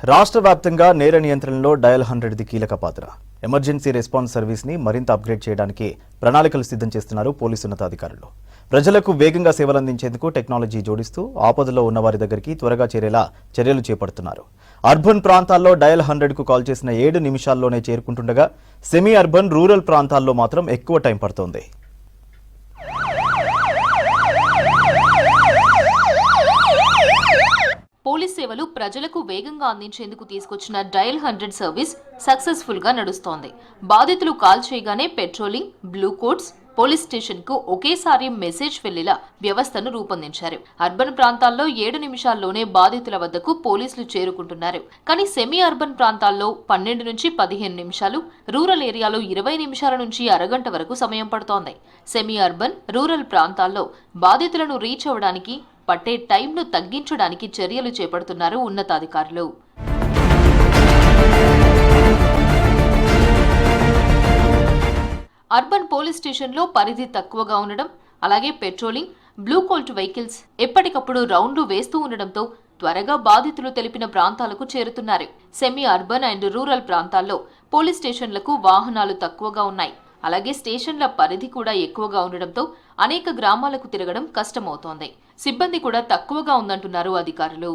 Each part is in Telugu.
రాష్ట్ర వ్యాప్తంగా నేర నియంత్రణలో డయల్ 100ది కీలక పాత్ర. ఎమర్జెన్సీ రెస్పాన్స్ సర్వీస్ ని మరింత అప్గ్రేడ్ చేయడానికి ప్రణాళికలు సిద్ధం చేస్తున్నారు పోలీసు ఉన్నతాధికారులు. ప్రజలకు వేగంగా సేవలందించేందుకు టెక్నాలజీ జోడిస్తూ ఆపదలో ఉన్న వారి దగ్గరికి త్వరగా చేరేలా చర్యలు చేపడుతున్నారు. అర్బన్ ప్రాంతాల్లో డయల్ 100కు కాల్ చేసిన 7 నిమిషాల్లోనే చేరుకుంటుండగా సెమీ అర్బన్, రూరల్ ప్రాంతాల్లో మాత్రం ఎక్కువ టైం పడుతోంది. పోలీస్ సేవలు ప్రజలకు వేగంగా అందించేందుకు తీసుకొచ్చిన డయల్ 100 సర్వీస్ సక్సెస్ఫుల్ గా నడుస్తోంది. బాధితులు కాల్ చేయగానే patrolling, blue codes, police station కు ఒకేసారి మెసేజ్ వెళ్లేలా వ్యవస్థను రూపొందించారు. అర్బన్ ప్రాంతాల్లో 7 నిమిషాల్లోనే బాధితుల వద్దకు పోలీసులు చేరుకుంటున్నారు. కానీ సెమీ అర్బన్ ప్రాంతాల్లో 12 నుంచి 15 నిమిషాలు, రూరల్ ఏరియాలో 20 నిమిషాల నుంచి అరగంట వరకు సమయం పడుతోంది. సెమీ అర్బన్, రూరల్ ప్రాంతాల్లో బాధితులను రీచ్ అవ్వడానికి పట్టే టైంను తగ్గించడానికి చర్యలు చేపడుతున్నారు ఉన్నతాధికారులు. అర్బన్ పోలీస్ స్టేషన్లో పరిధి తక్కువగా ఉండడం, అలాగే పెట్రోలింగ్, బ్లూ కోల్ట్ వెహికల్స్ ఎప్పటికప్పుడు రౌండ్లు వేస్తూ ఉండడంతో త్వరగా బాధితులు తెలిపిన ప్రాంతాలకు చేరుతున్నారు. సెమీ అర్బన్ అండ్ రూరల్ ప్రాంతాల్లో పోలీస్ స్టేషన్లకు వాహనాలు తక్కువగా ఉన్నాయి. అలాగే స్టేషన్ల పరిధి కూడా ఎక్కువగా ఉండడంతో అనేక గ్రామాలకు తిరగడం కష్టమవుతోంది. సిబ్బంది కూడా తక్కువగా ఉందంటున్నారు అధికారులు.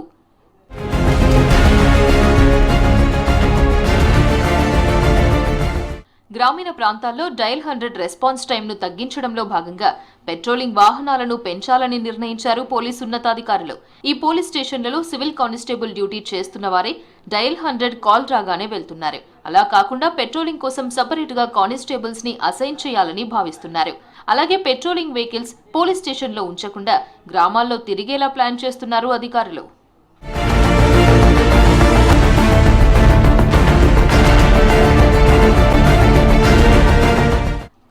గ్రామీణ ప్రాంతాల్లో డయల్ 100 రెస్పాన్స్ టైంను తగ్గించడంలో భాగంగా పెట్రోలింగ్ వాహనాలను పెంచాలని నిర్ణయించారు పోలీసు ఉన్నతాధికారులు. ఈ పోలీస్ స్టేషన్లలో సివిల్ కానిస్టేబుల్ డ్యూటీ చేస్తున్న వారే డయల్ 100 కాల్ రాగానే వెళ్తున్నారు. అలా కాకుండా పెట్రోలింగ్ కోసం సపరేట్గా కానిస్టేబుల్స్ ని అసైన్ చేయాలని భావిస్తున్నారు. అలాగే పెట్రోలింగ్ వెహికల్స్ పోలీస్ స్టేషన్లో ఉంచకుండా గ్రామాల్లో తిరిగేలా ప్లాన్ చేస్తున్నారు అధికారులు.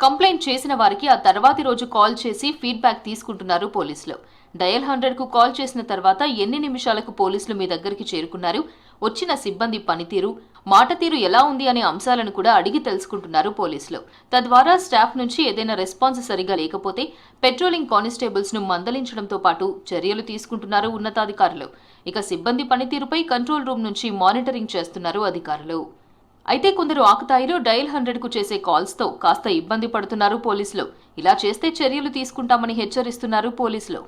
కంప్లైంట్ చేసిన వారికి ఆ తర్వాతి రోజు కాల్ చేసి ఫీడ్బ్యాక్ తీసుకుంటున్నారు పోలీసులు. డయల్ 100కు కాల్ చేసిన తర్వాత ఎన్ని నిమిషాలకు పోలీసులు మీ దగ్గరికి చేరుకున్నారు, వచ్చిన సిబ్బంది పనితీరు, మాట తీరు ఎలా ఉంది అనే అంశాలను కూడా అడిగి తెలుసుకుంటున్నారు పోలీసులు. తద్వారా స్టాఫ్ నుంచి ఏదైనా రెస్పాన్స్ సరిగా లేకపోతే పెట్రోలింగ్ కానిస్టేబుల్స్ ను మందలించడంతో పాటు చర్యలు తీసుకుంటున్నారు ఉన్నతాధికారులు. ఇక సిబ్బంది పనితీరుపై కంట్రోల్ రూమ్ నుంచి మానిటరింగ్ చేస్తున్నారు అధికారులు. అయితే కొందరు ఆకతాయిలు డయల్ 100కు చేసే కాల్స్ తో కాస్త ఇబ్బంది పడుతున్నారు పోలీసులు. ఇలా చేస్తే చర్యలు తీసుకుంటామని హెచ్చరిస్తున్నారు పోలీసులు.